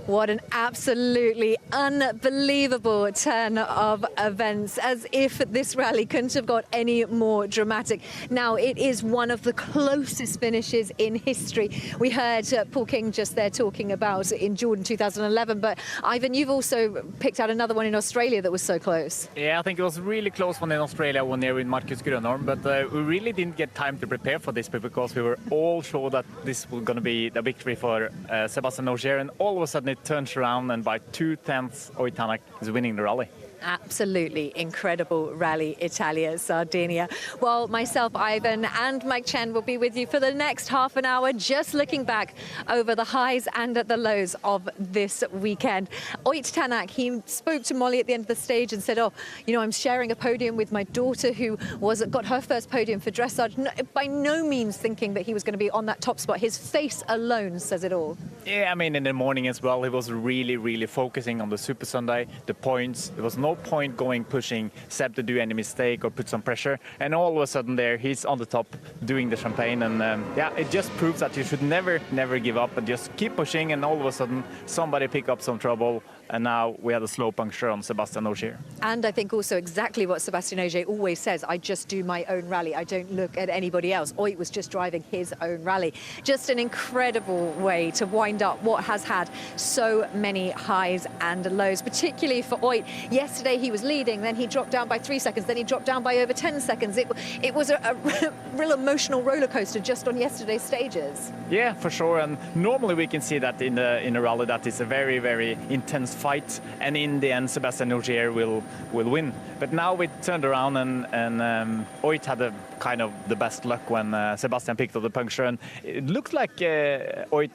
What an absolutely unbelievable turn of events, as if this rally couldn't have got any more dramatic. Now, it is one of the closest finishes in history. We heard Paul King just there talking about in Jordan 2011, but Ivan, you've also picked out another one in Australia that was so close. Yeah, I think it was a really close one in Australia when they were in Marcus Grönholm, but we really didn't get time to prepare for this because we were all sure that this was going to be the victory for Sebastian Ogier, and all of a sudden it turns around and by 2/10 Ogier is winning the rally. Absolutely incredible rally, Italia, Sardinia. Well, myself, Ivan, and Mike Chen will be with you for the next half an hour, just looking back over the highs and the lows of this weekend. Oit Tanak, he spoke to Molly at the end of the stage and said, oh, you know, I'm sharing a podium with my daughter who got her first podium for dressage. No, by no means thinking that he was going to be on that top spot. His face alone says it all. Yeah, I mean, in the morning as well, he was really focusing on the Super Sunday, the points. There was no point pushing Seb to do any mistake or put some pressure, and all of a sudden there he's on the top doing the champagne, and yeah, it just proves that you should never give up and just keep pushing, and all of a sudden somebody pick up some trouble, and now we had a slow puncture on Sebastian Ogier. And I think also exactly what Sebastian Ogier always says, I just do my own rally, I don't look at anybody else. Oit was just driving his own rally. Just an incredible way to wind up what has had so many highs and lows, particularly for Oit. Yesterday he was leading, then he dropped down by 3 seconds, then he dropped down by over 10 seconds. It was a real emotional roller coaster just on yesterday's stages. Yeah, for sure, and normally we can see that in a rally that is a very intense fight, and in the end Sebastian Ogier will win. But now we turned around, and Oit had a kind of the best luck when Sebastian picked up the puncture, and it looked like Oit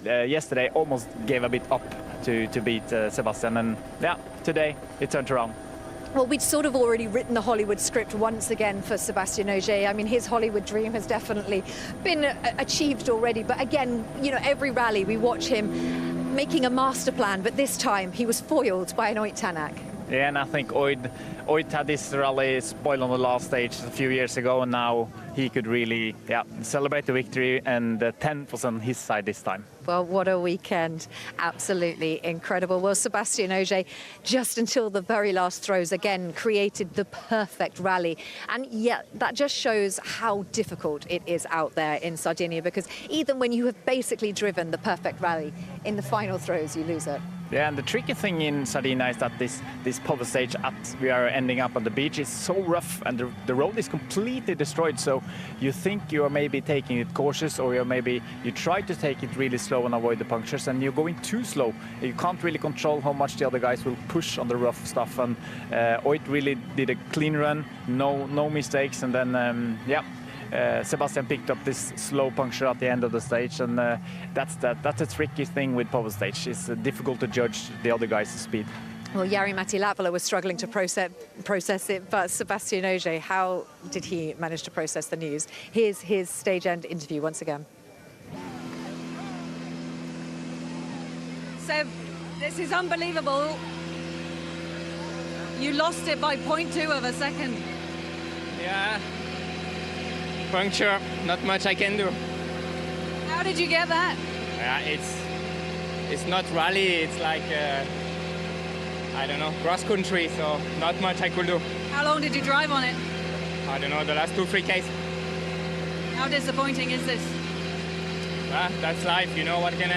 yesterday almost gave a bit up to beat Sebastian, and yeah, today it turned around. Well, we'd sort of already written the Hollywood script once again for Sebastian Ogier. I mean, his Hollywood dream has definitely been achieved already. But again, you know, every rally we watch him making a master plan, but this time he was foiled by an Oit Tanak. Yeah, and I think Oit had this rally spoiled on the last stage a few years ago, and now he could really celebrate the victory, and the 10th was on his side this time. Well, what a weekend. Absolutely incredible. Well, Sebastian Ogier, just until the very last throws, again, created the perfect rally. And yet, that just shows how difficult it is out there in Sardinia, because even when you have basically driven the perfect rally, in the final throws, you lose it. Yeah, and the tricky thing in Sardinia is that this power stage we are ending up on the beach is so rough, and the road is completely destroyed. So you think you are maybe taking it cautious, or you try to take it really slow and avoid the punctures, and you're going too slow. You can't really control how much the other guys will push on the rough stuff. And Oit really did a clean run, no mistakes, and then Sebastian picked up this slow puncture at the end of the stage, and that's a tricky thing with power stage. It's difficult to judge the other guys' speed. Well, Jari-Matti Latvala was struggling to process it, but Sebastian Ogier, how did he manage to process the news? Here's his stage-end interview once again. Seb, this is unbelievable. You lost it by 0.2 of a second. Yeah. Puncture, not much I can do. How did you get that? Yeah, it's not rally, it's like I don't know, cross country, so not much I could do. How long did you drive on it? I don't know, the last 2-3 Ks. How disappointing is this? That's life, you know, what can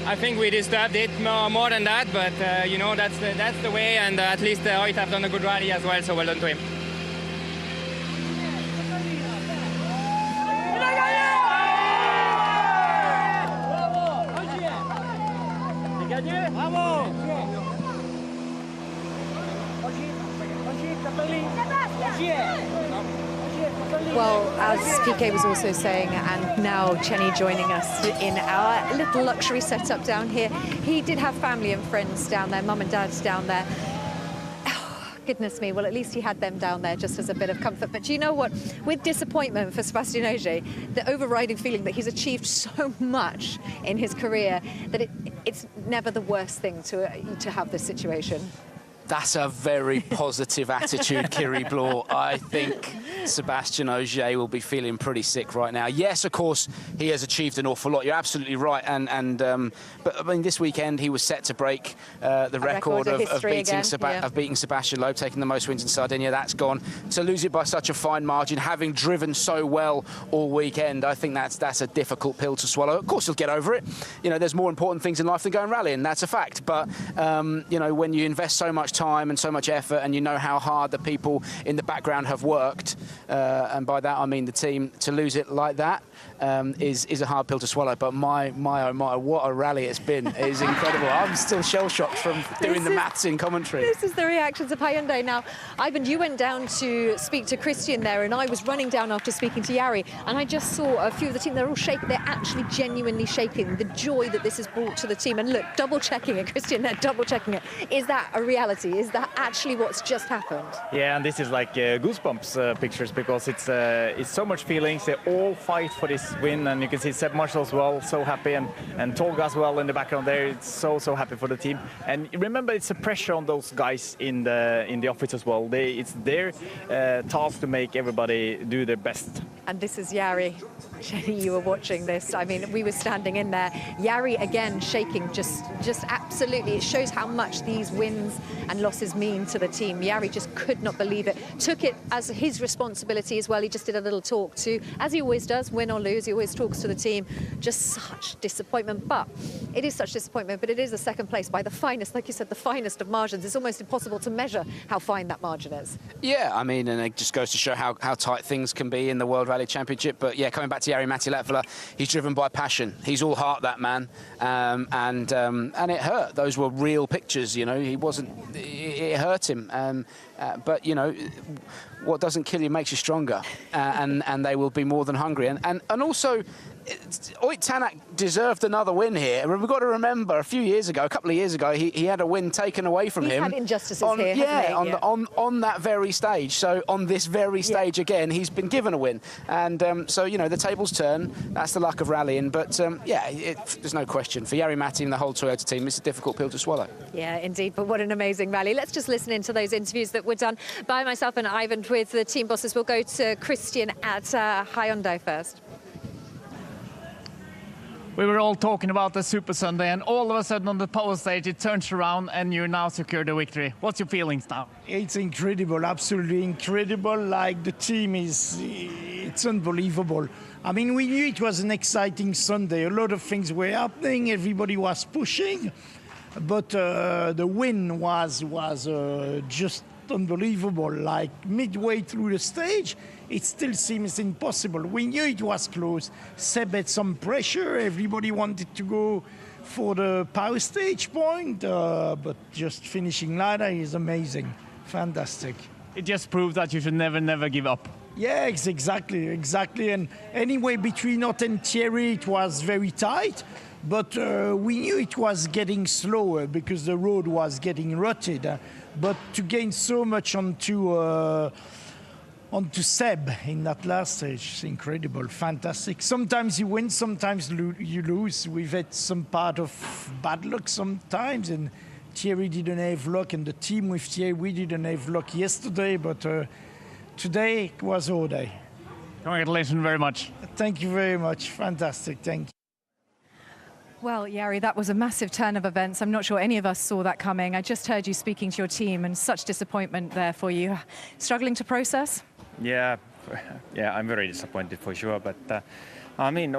I think we disturbed it more than that, but you know, that's the way, and at least Oit have done a good rally as well, so well done to him. Well, as PK was also saying, and now Chenny joining us in our little luxury setup down here, he did have family and friends down there, mum and dad's down there. Oh, goodness me, well, at least he had them down there just as a bit of comfort. But you know what? With disappointment for Sebastian Ogier, the overriding feeling that he's achieved so much in his career that it's never the worst thing to have this situation. That's a very positive attitude, Kiri Blore. I think Sebastian Ogier will be feeling pretty sick right now. Yes, of course, he has achieved an awful lot. You're absolutely right. But I mean, this weekend he was set to break the record of beating Sebastian Loeb, taking the most wins in Sardinia. That's gone. To lose it by such a fine margin, having driven so well all weekend, I think that's a difficult pill to swallow. Of course, he'll get over it. You know, there's more important things in life than going rallying. That's a fact. But you know, when you invest so much time and so much effort, and you know how hard the people in the background have worked, and by that I mean the team, to lose it like that is a hard pill to swallow. But my oh my, what a rally it's been. It is incredible. I'm still shell-shocked from doing the maths in commentary. This is the reactions of Hyundai. Now, Ivan, you went down to speak to Christian there, and I was running down after speaking to Jari, and I just saw a few of the team. They're all shaking. They're actually genuinely shaking. The joy that this has brought to the team. And look, double-checking it, Christian, they're double-checking it. Is that a reality? Is that actually what's just happened? Yeah, and this is like goosebumps pictures, because it's so much feelings. They all fight for this win, and you can see Seb Marshall as well, so happy, and Tolga as well in the background there. It's so happy for the team. And remember, it's a pressure on those guys in the office as well. It's their task to make everybody do their best. And this is Jari. Jenny, you were watching this. I mean, we were standing in there. Jari again shaking, just absolutely. It shows how much these wins and losses mean to the team. Jari just could not believe it. Took it as his responsibility as well. He just did a little talk too, as he always does, win or lose. He always talks to the team. Just such disappointment. But it is such disappointment, but it is the second place by the finest, like you said, the finest of margins. It's almost impossible to measure how fine that margin is. Yeah, I mean, and it just goes to show how tight things can be in the World Rally Championship. But yeah, coming back to Jari-Matti Latvala, he's driven by passion. He's all heart, that man, and it hurt. Those were real pictures, you know. He wasn't. It hurt him. But you know, what doesn't kill you makes you stronger, and they will be more than hungry. And also, Oit Tanak deserved another win here. We've got to remember, a couple of years ago, he had a win taken away from him. He's had injustices here, yeah, hasn't he? on that very stage. So on this very stage again, he's been given a win. And so, you know, the tables turn. That's the luck of rallying. But yeah, there's no question. For Jari-Matti and the whole Toyota team, it's a difficult pill to swallow. Yeah, indeed. But what an amazing rally. Let's just listen into those interviews that were done by myself and Ivan with the team bosses. We'll go to Christian at Hyundai first. We were all talking about the Super Sunday, and all of a sudden on the power stage it turns around and you now secure the victory. What's your feelings now? It's incredible, absolutely incredible. Like, the team it's unbelievable. I mean, we knew it was an exciting Sunday. A lot of things were happening, everybody was pushing, but the win was just unbelievable. Like, midway through the stage, it still seems impossible. We knew it was close. Seb had some pressure. Everybody wanted to go for the power stage point, but just finishing like that is amazing. Fantastic. It just proves that you should never give up. Yeah, exactly. And anyway, between Ott and Thierry, it was very tight, but we knew it was getting slower because the road was getting rutted. But to gain so much onto Seb in that last stage, it's incredible, fantastic. Sometimes you win, sometimes you lose. We've had some part of bad luck sometimes, and Thierry didn't have luck, and the team with Thierry, we didn't have luck yesterday, but today it was all day. Congratulations very much. Thank you very much, fantastic, thank you. Well, Jari, that was a massive turn of events. I'm not sure any of us saw that coming. I just heard you speaking to your team, and such disappointment there for you. Struggling to process? Yeah, I'm very disappointed for sure. But I mean,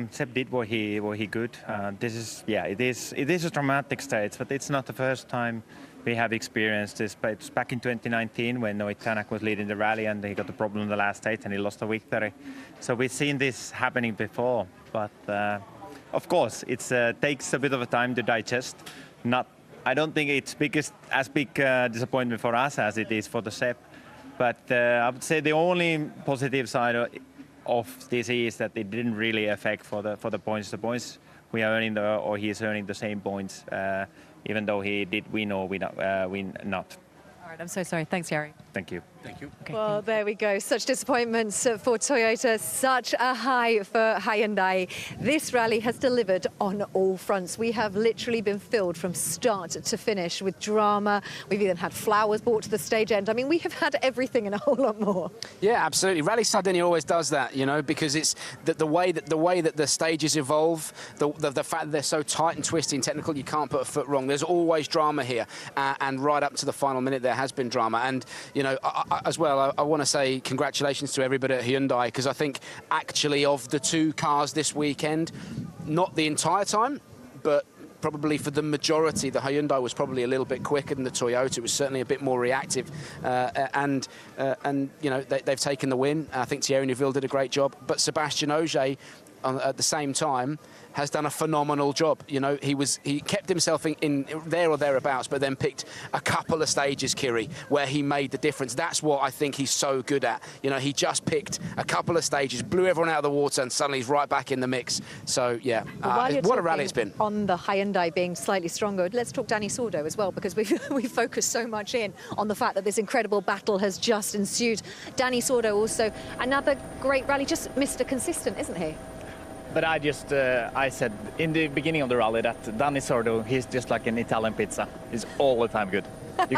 Seb did what he could. It is a dramatic stage, but it's not the first time we have experienced this. But it's back in 2019 when Oit Tanak was leading the rally and he got the problem in the last stage and he lost the victory. So we've seen this happening before, but. Of course, it takes a bit of a time to digest. I don't think it's as big disappointment for us as it is for the Seb. But I would say the only positive side of this is that it didn't really affect for the points. The points we are earning, or he is earning the same points, even though he did win or win not. All right, I'm so sorry. Thanks, Jari. Thank you. Thank you. Well, there we go. Such disappointments for Toyota, such a high for Hyundai. This rally has delivered on all fronts. We have literally been filled from start to finish with drama. We've even had flowers brought to the stage end. I mean, we have had everything and a whole lot more. Yeah, absolutely. Rally Sardinia always does that, you know, because it's the way that the stages evolve, the fact that they're so tight and twisty and technical, you can't put a foot wrong. There's always drama here, and right up to the final minute, there has been drama. And you know, as well, I want to say congratulations to everybody at Hyundai, because I think actually of the two cars this weekend, not the entire time, but probably for the majority, the Hyundai was probably a little bit quicker than the Toyota. It was certainly a bit more reactive, and you know, they've taken the win. I think Thierry Neuville did a great job, but Sebastian Ogier at the same time has done a phenomenal job. You know, he kept himself in there or thereabouts, but then picked a couple of stages, Kiri, where he made the difference. That's what I think he's so good at. You know, he just picked a couple of stages, blew everyone out of the water, and suddenly he's right back in the mix. So yeah, what a rally it's been. On the Hyundai being slightly stronger, let's talk Dani Sordo as well, because we focus so much in on the fact that this incredible battle has just ensued. Dani Sordo also another great rally, just Mr. Consistent, isn't he? But I said in the beginning of the rally that Dani Sordo, he's just like an Italian pizza. He's all the time good. You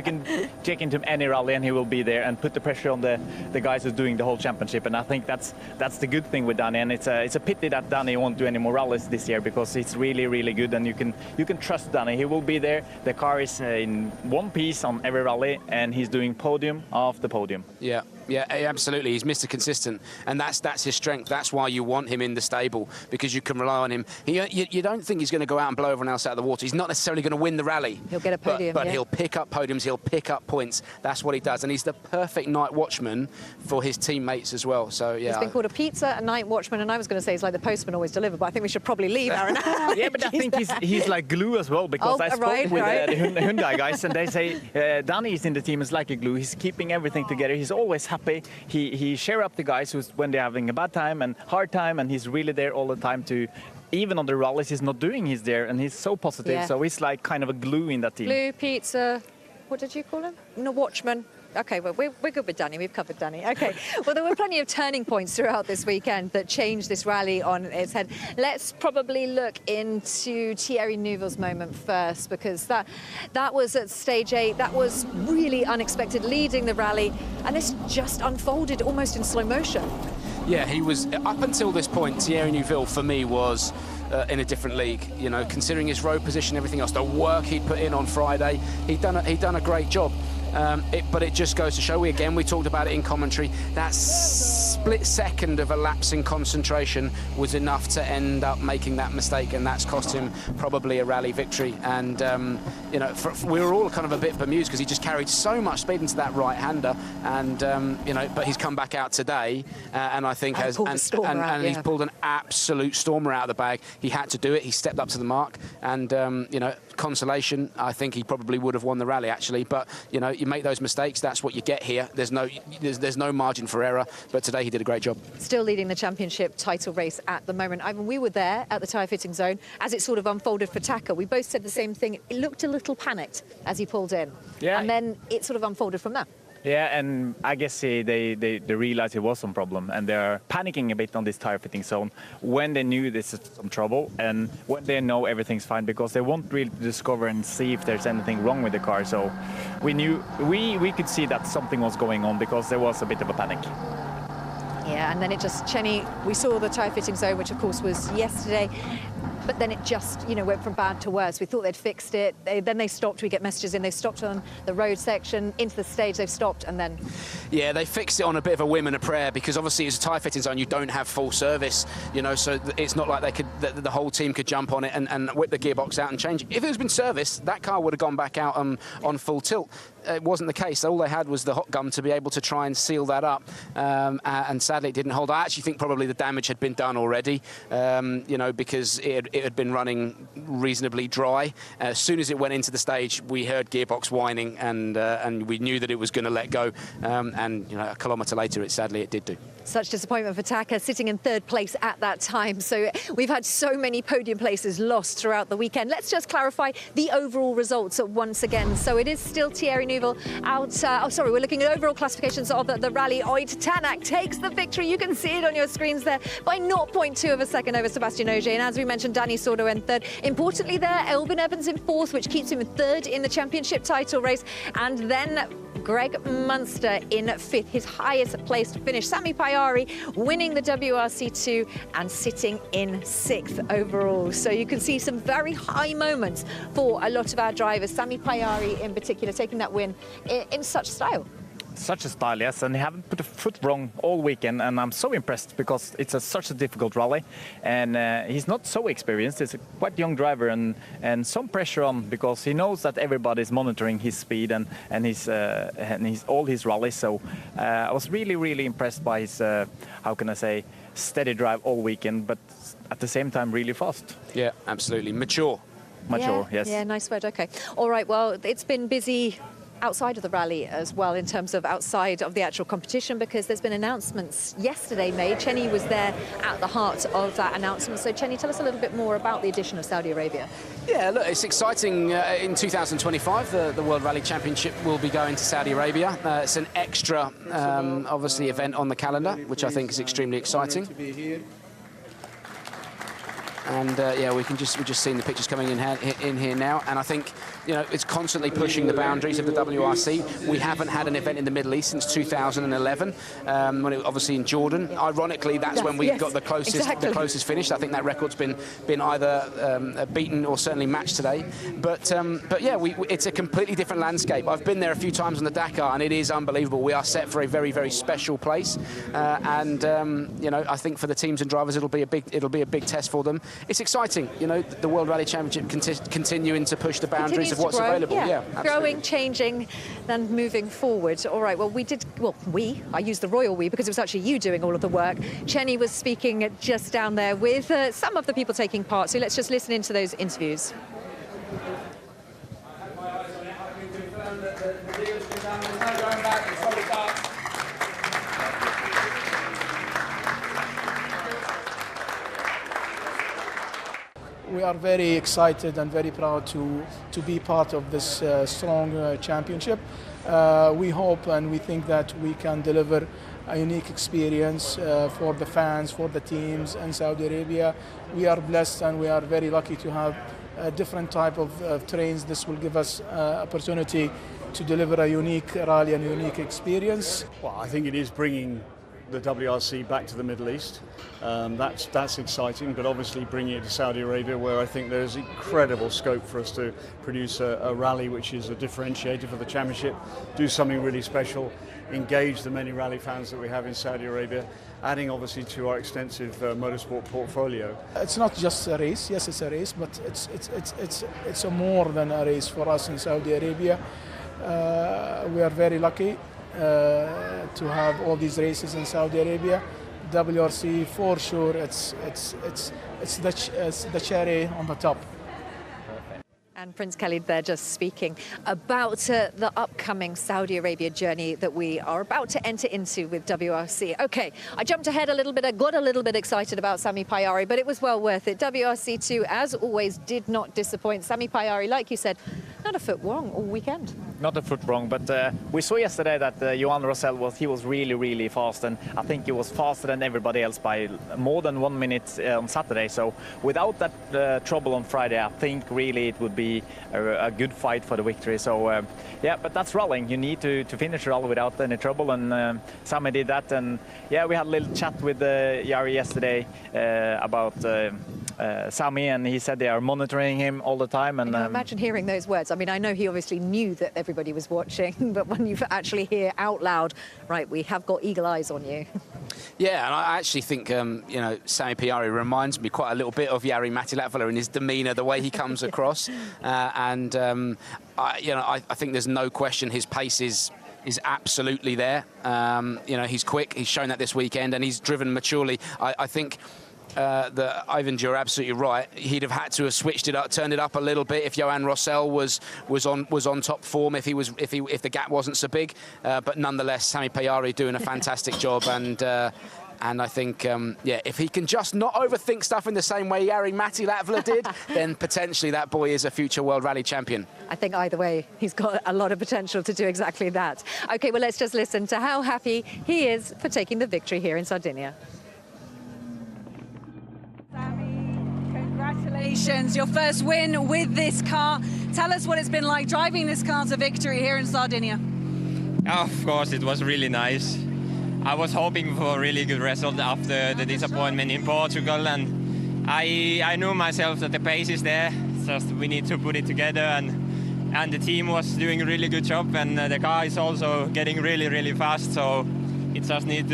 can check into any rally and he will be there and put the pressure on the guys who's doing the whole championship. And I think that's the good thing with Dani. And it's a pity that Dani won't do any more rallies this year, because it's really good, and you can trust Dani. He will be there. The car is in one piece on every rally, and he's doing podium after podium. Yeah. Yeah, absolutely. He's Mr. Consistent, and that's his strength. That's why you want him in the stable, because you can rely on him. You don't think he's going to go out and blow everyone else out of the water. He's not necessarily going to win the rally. He'll get a podium, but he'll pick up podiums. He'll pick up points. That's what he does, and he's the perfect night watchman for his teammates as well. So yeah, he's been called a pizza, a night watchman, and I was going to say he's like the postman always delivered, but I think we should probably leave, Aaron. Yeah, but I think he's like glue as well, because I spoke with the Hyundai guys, and they say Dani is in the team is like a glue. He's keeping everything together. He's always happy. He cheer up the guys when they're having a bad time and hard time, and he's really there all the time to, even on the rallies he's not doing, he's there, and he's so positive. Yeah. So he's like kind of a glue in that team. Glue, pizza, what did you call him? No, watchman. Okay, well, we're good with Dani. We've covered Dani. Okay, well, there were plenty of turning points throughout this weekend that changed this rally on its head. Let's probably look into Thierry Neuville's moment first, because that was at stage 8. That was really unexpected, leading the rally, and this just unfolded almost in slow motion. Yeah, he was, up until this point, Thierry Neuville, for me, was in a different league, you know, considering his road position, everything else, the work he'd put in on Friday. He'd done a great job. But it just goes to show, we talked about it in commentary, that split second of a lapse in concentration was enough to end up making that mistake, and that's cost him probably a rally victory. And you know, we were all kind of a bit bemused, because he just carried so much speed into that right-hander, and you know, but he's come back out today, and I think he's pulled an absolute stormer out of the bag. He had to do it. He stepped up to the mark, and you know, consolation, I think he probably would have won the rally actually, but you know, you make those mistakes, that's what you get here. There's no margin for error, but today he did a great job. Still leading the championship title race at the moment. Ivan, we were there at the tyre fitting zone as it sort of unfolded for Taka. We both said the same thing. It looked a little panicked as he pulled in, and then it sort of unfolded from there. Yeah, and I guess they realized it was some problem, and they're panicking a bit on this tire fitting zone when they knew this is some trouble, and when they know everything's fine, because they won't really discover and see if there's anything wrong with the car. So we knew, we could see that something was going on, because there was a bit of a panic. Yeah, and then it just, Chenny, we saw the tyre fitting zone, which of course was yesterday, but then it just, you know, went from bad to worse. We thought they'd fixed it. Then they stopped. We get messages in. They stopped on the road section, into the stage. They've stopped, and then... Yeah, they fixed it on a bit of a whim and a prayer, because obviously it's a tyre fitting zone. You don't have full service, you know, so it's not like they could, the whole team could jump on it and whip the gearbox out and change it. If it had been serviced, that car would have gone back out on full tilt. It wasn't the case. All they had was the hot gum to be able to try and seal that up, and sadly it didn't hold. I actually think probably the damage had been done already, you know, because it had been running reasonably dry. As soon as it went into the stage, we heard gearbox whining, and we knew that it was going to let go, and you know, a kilometre later, sadly it did do. Such disappointment for Taka, sitting in third place at that time. So we've had so many podium places lost throughout the weekend. Let's just clarify the overall results once again. So it is still Thierry Neuville out. We're looking at overall classifications of the rally. Oyt Tanak takes the victory. You can see it on your screens there by 0.2 of a second over Sebastian Ogier. And as we mentioned, Danny Sordo in third. Importantly there, Elvin Evans in fourth, which keeps him in third in the championship title race. And then Greg Munster in fifth, his highest placed finish. Sami Pajari winning the WRC2 and sitting in sixth overall. So you can see some very high moments for a lot of our drivers. Sami Pajari in particular taking that win in such style. Such a style, yes, and he haven't put a foot wrong all weekend, and I'm so impressed because it's such a difficult rally, and he's not so experienced. He's a quite young driver, and some pressure on because he knows that everybody's monitoring his speed and all his rallies. So I was really impressed by his how can I say, steady drive all weekend, but at the same time really fast. Yeah, absolutely mature. Yes. Yeah, nice word. Okay, all right. Well, it's been busy outside of the rally as well, in terms of outside of the actual competition, because there's been announcements yesterday made. Chenny was there at the heart of that announcement. So Chenny, tell us a little bit more about the addition of Saudi Arabia. Yeah, look, it's exciting. In 2025, the World Rally Championship will be going to Saudi Arabia. It's an extra, obviously, event on the calendar, which I think is extremely exciting. And yeah, we've just seen the pictures coming in here now, and I think, you know, it's constantly pushing the boundaries of the WRC. We haven't had an event in the Middle East since 2011, when it was obviously in Jordan. Ironically, that's when we got the closest finish. I think that record's been either beaten or certainly matched today. But yeah, it's a completely different landscape. I've been there a few times on the Dakar, and it is unbelievable. We are set for a very special place, and you know, I think for the teams and drivers, it'll be a big test for them. It's exciting, you know, the World Rally Championship continuing to push the boundaries of what's available. Yeah, growing, changing, and moving forward. All right, well, I use the royal we because it was actually you doing all of the work. Chenny was speaking just down there with some of the people taking part, so let's just listen into those interviews. We are very excited and very proud to be part of this strong championship. We hope and we think that we can deliver a unique experience for the fans, for the teams in Saudi Arabia. We are blessed and we are very lucky to have a different type of terrains. This will give us opportunity to deliver a unique rally and a unique experience. Well, I think it is bringing the WRC back to the Middle East. That's exciting, but obviously bringing it to Saudi Arabia, where I think there's incredible scope for us to produce a rally which is a differentiator for the championship, do something really special, engage the many rally fans that we have in Saudi Arabia, adding obviously to our extensive motorsport portfolio. It's not just a race. Yes, it's a race, but it's a more than a race for us in Saudi Arabia. We are very lucky to have all these races in Saudi Arabia. WRC, for sure, it's the cherry on the top. And Prince Khalid there just speaking about the upcoming Saudi Arabia journey that we are about to enter into with WRC. Okay, I jumped ahead a little bit. I got a little bit excited about Sami Pajari, but it was well worth it. WRC2, as always, did not disappoint. Sami Pajari, like you said, not a foot wrong all weekend. Not a foot wrong, but we saw yesterday that Johan Rosell was really fast, and I think he was faster than everybody else by more than 1 minute on Saturday. So without that trouble on Friday, I think really it would be a good fight for the victory. So yeah, but that's rallying. You need to finish a rally without any trouble, and Sami did that. And yeah, we had a little chat with Jari yesterday about Sami, and he said they are monitoring him all the time. And imagine hearing those words. I mean, I know he obviously knew that everybody was watching, but when you actually hear out loud, right, we have got eagle eyes on you. Yeah, and I actually think, you know, Sami Pajari reminds me quite a little bit of Jari Matti-Latvala in his demeanour, the way he comes across. I think there's no question his pace is absolutely there. You know, he's quick. He's shown that this weekend, and he's driven maturely. I think that Ivan, you're absolutely right. He'd have had to have switched it up, turned it up a little bit if Johan Rossell was on top form, if the gap wasn't so big. But nonetheless, Sami Pajari doing a fantastic job, and I think, yeah, if he can just not overthink stuff in the same way Jari-Matti Latvala did, then potentially that boy is a future World Rally champion. I think either way, he's got a lot of potential to do exactly that. OK, well, let's just listen to how happy he is for taking the victory here in Sardinia. Congratulations, your first win with this car. Tell us what it's been like driving this car to victory here in Sardinia. Of course, it was really nice. I was hoping for a really good result after the disappointment in Portugal, and I knew myself that the pace is there. Just we need to put it together, and the team was doing a really good job, and the car is also getting really fast. So it just needs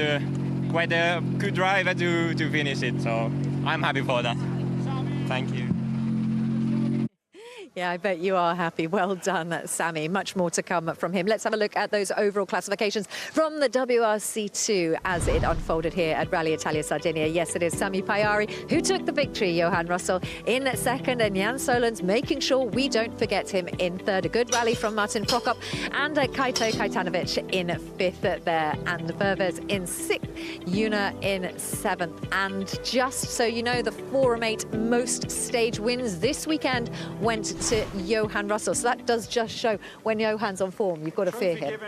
quite a good driver to finish it. So I'm happy for that. Thank you. Yeah, I bet you are happy. Well done, Sami. Much more to come from him. Let's have a look at those overall classifications from the WRC2 as it unfolded here at Rally Italia Sardinia. Yes, it is Sami Pajari who took the victory. Johan Rossell in second, and Jan Solons making sure we don't forget him in third. A good rally from Martin Prokop and Kaito Kajtanovic in fifth there, and Verves in sixth, Yuna in seventh. And just so you know, the Forum 8 most stage wins this weekend went to Johan Rossell. So that does just show when Johan's on form, you've got to fear him.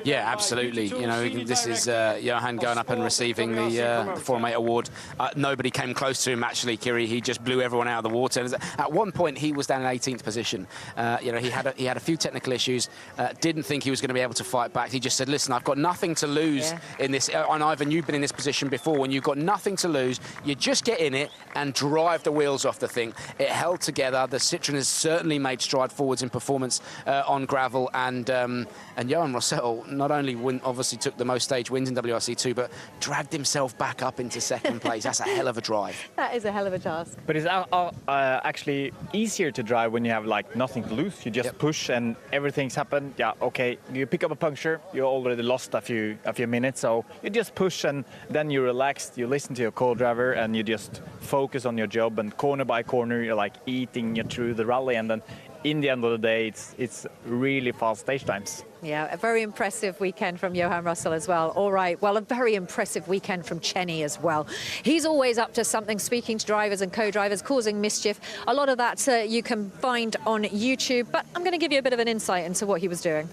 Yeah, absolutely. You know, this is Johan going up and receiving the Forum 8 award. Nobody came close to him, actually, Kiri. He just blew everyone out of the water. At one point, he was down in 18th position. You know, he had a few technical issues, didn't think he was going to be able to fight back. He just said, listen, I've got nothing to lose in this. And Ivan, you've been in this position before. When you've got nothing to lose, you just get in it and drive the wheels off the thing. It held together. The Citroen has certainly made stride forwards in performance on gravel, and Johan Rossell not only obviously took the most stage wins in WRC2, but dragged himself back up into second place. That's a hell of a drive. That is a hell of a task. But it's actually easier to drive when you have like nothing to lose. You just push and everything's happened. Yeah, okay. You pick up a puncture, you already lost a few minutes, so you just push and then you're relaxed. You listen to your co-driver and you just focus on your job, and corner by corner you're like eating you through the rally, and then in the end of the day, it's really fast stage times. Yeah, a very impressive weekend from Johan Rossell as well. All right, well, a very impressive weekend from Chenny as well. He's always up to something, speaking to drivers and co-drivers, causing mischief. A lot of that you can find on YouTube, but I'm going to give you a bit of an insight into what he was doing.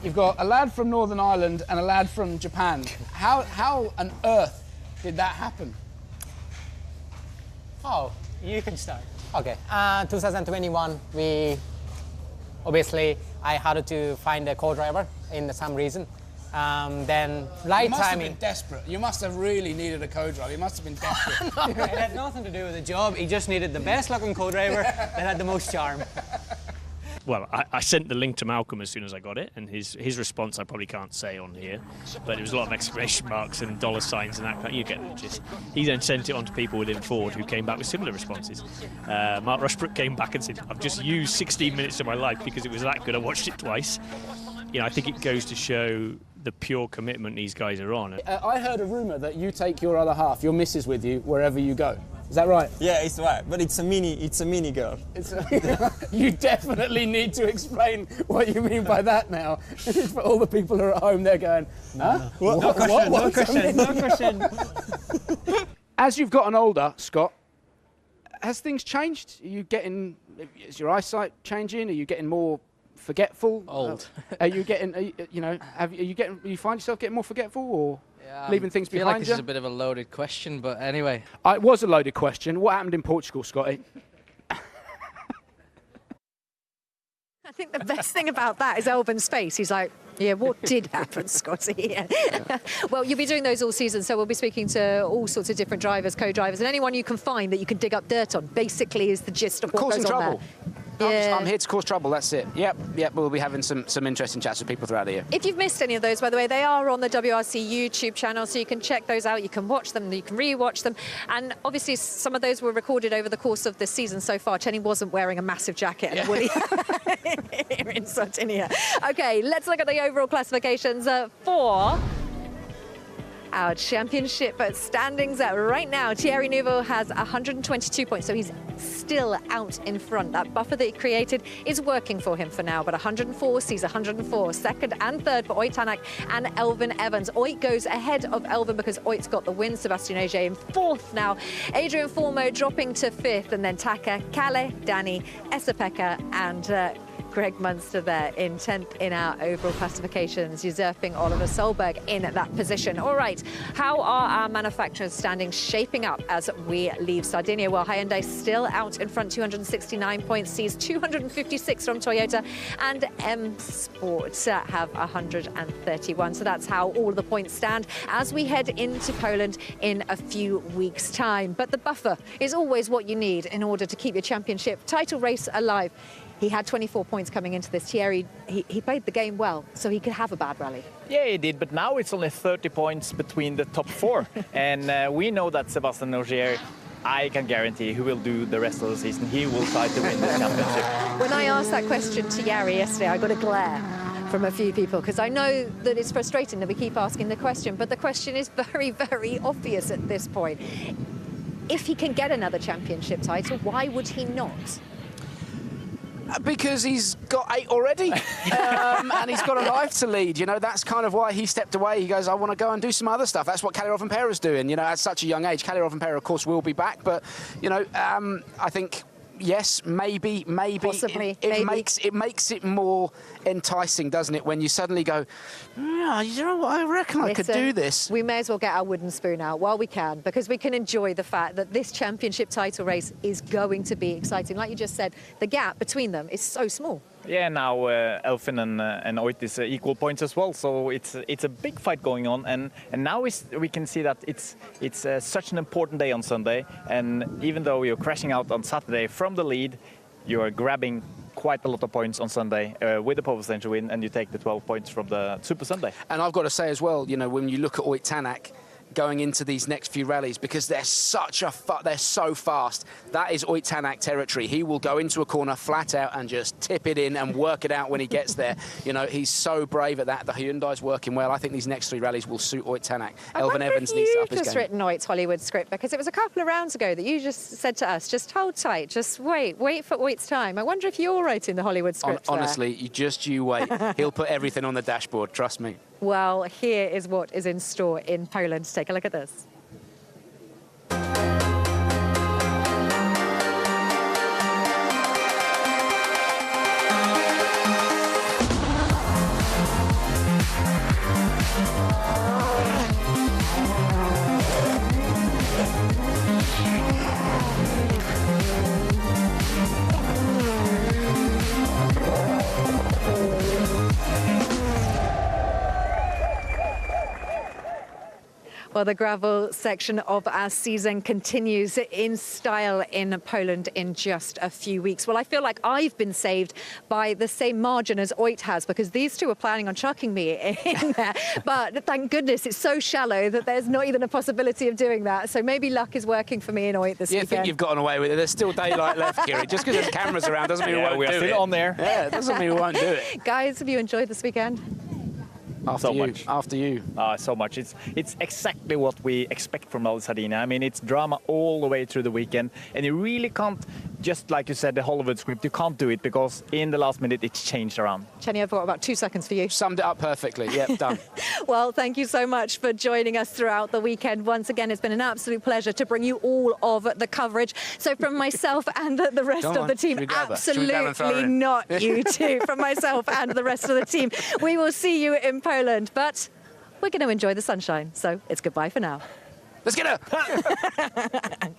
You've got a lad from Northern Ireland and a lad from Japan. How on earth did that happen? Oh, you can start. Okay, 2021, I had to find a co-driver in some reason. Then right timing. You must have been desperate. You must have really needed a co-driver. You must have been desperate. No, it had nothing to do with the job. He just needed the best looking co-driver that had the most charm. Well, I sent the link to Malcolm as soon as I got it, and his response I probably can't say on here, but it was a lot of exclamation marks and dollar signs and that. You get the gist. He then sent it on to people within Ford who came back with similar responses. Mark Rushbrook came back and said, I've just used 16 minutes of my life because it was that good. I watched it twice. You know, I think it goes to show the pure commitment these guys are on. I heard a rumour that you take your other half, your missus, with you wherever you go. Is that right? Yeah, it's right, but it's a mini girl. You definitely need to explain what you mean by that now. For all the people who are at home, they're going, huh? No question. As you've gotten older, Scott, has things changed? Is your eyesight changing? Are you getting more forgetful? Old. Are you getting, you find yourself getting more forgetful, or leaving things behind you? I feel like this is a bit of a loaded question, but anyway. It was a loaded question. What happened in Portugal, Scotty? I think the best thing about that is Albin's face. He's like, yeah, what did happen, Scotty? Yeah. Well, you'll be doing those all season, so we'll be speaking to all sorts of different drivers, co-drivers, and anyone you can find that you can dig up dirt on, basically is the gist of what goes on there. I'm here to cause trouble, that's it. Yep, we'll be having some interesting chats with people throughout the year. If you've missed any of those, by the way, they are on the WRC YouTube channel, so you can check those out, you can watch them, you can re-watch them, and obviously some of those were recorded over the course of the season so far. Chenny wasn't wearing a massive jacket and a woolly here in Sardinia. Okay, let's look at the overall classifications for our championship standings right now. Thierry Neuville has 122 points, so he's still out in front. That buffer that he created is working for him for now, but 104 sees 104. Second and third for Oit Tanak and Elfyn Evans. Oit goes ahead of Elfyn because Oit's got the win. Sebastian Ogier in fourth now. Adrian Formeau dropping to fifth, and then Taka, Kalle, Danny, Esa-Pekka and Greg Munster there in 10th in our overall classifications, usurping Oliver Solberg in that position. All right, how are our manufacturers standing shaping up as we leave Sardinia? Well, Hyundai still out in front, 269 points, sees 256 from Toyota, and M Sport have 131. So that's how all of the points stand as we head into Poland in a few weeks' time. But the buffer is always what you need in order to keep your championship title race alive. He had 24 points coming into this. Thierry, he played the game well, so he could have a bad rally. Yeah, he did, but now it's only 30 points between the top four. And we know that Sebastian Ogier, I can guarantee he will do the rest of the season. He will try to win this championship. When I asked that question to Thierry yesterday, I got a glare from a few people, because I know that it's frustrating that we keep asking the question, but the question is very, very obvious at this point. If he can get another championship title, why would he not? Because he's got 8 already, and he's got a life to lead. You know, that's kind of why he stepped away. He goes, I want to go and do some other stuff. That's what Kalle Rovanpera's doing, you know, at such a young age. Kalle Rovanpera, of course, will be back, but, you know, I think, yes, maybe. Possibly, it makes it more enticing, doesn't it, when you suddenly go, yeah, you know what, I reckon I could do this. We may as well get our wooden spoon out while we can, because we can enjoy the fact that this championship title race is going to be exciting. Like you just said, the gap between them is so small. Yeah, now Elfyn and Oit is equal points as well, so it's a big fight going on, and now we can see that it's such an important day on Sunday, and even though you're crashing out on Saturday from the lead, you're grabbing quite a lot of points on Sunday with the pole position win, and you take the 12 points from the Super Sunday. And I've got to say as well, you know, when you look at Oit Tanak going into these next few rallies, because they're they're so fast. That is Oit Tanak territory. He will go into a corner flat out and just tip it in and work it out when he gets there. You know, he's so brave at that. The Hyundai's working well. I think these next 3 rallies will suit Oit Tanak. Elfyn Evans needs to up his game. You've just written Oit's Hollywood script, because it was a couple of rounds ago that you just said to us, just hold tight, just wait for Oit's time. I wonder if you're writing the Hollywood script. Honestly, you wait. He'll put everything on the dashboard, trust me. Well, here is what is in store in Poland. Take a look at this. Well, the gravel section of our season continues in style in Poland in just a few weeks. Well, I feel like I've been saved by the same margin as Oit has, because these two are planning on chucking me in there. But thank goodness it's so shallow that there's not even a possibility of doing that. So maybe luck is working for me in Oit this weekend. You think you've gotten away with it. There's still daylight left, Kiri. Just because there's cameras around doesn't mean we won't do it. We're still on there. Yeah, it doesn't mean we won't do it. Guys, have you enjoyed this weekend? After you. So much. It's exactly what we expect from Sardinia. I mean, it's drama all the way through the weekend, and you really can't, just like you said, the Hollywood script, you can't do it because in the last minute it's changed around. Chenny, I've got about 2 seconds for you. Summed it up perfectly. Yep, done. Well, thank you so much for joining us throughout the weekend. Once again, it's been an absolute pleasure to bring you all of the coverage. So from myself and the rest of the team, absolutely not you two, from myself and the rest of the team, we will see you in Poland. But we're going to enjoy the sunshine, so it's goodbye for now. Let's get her!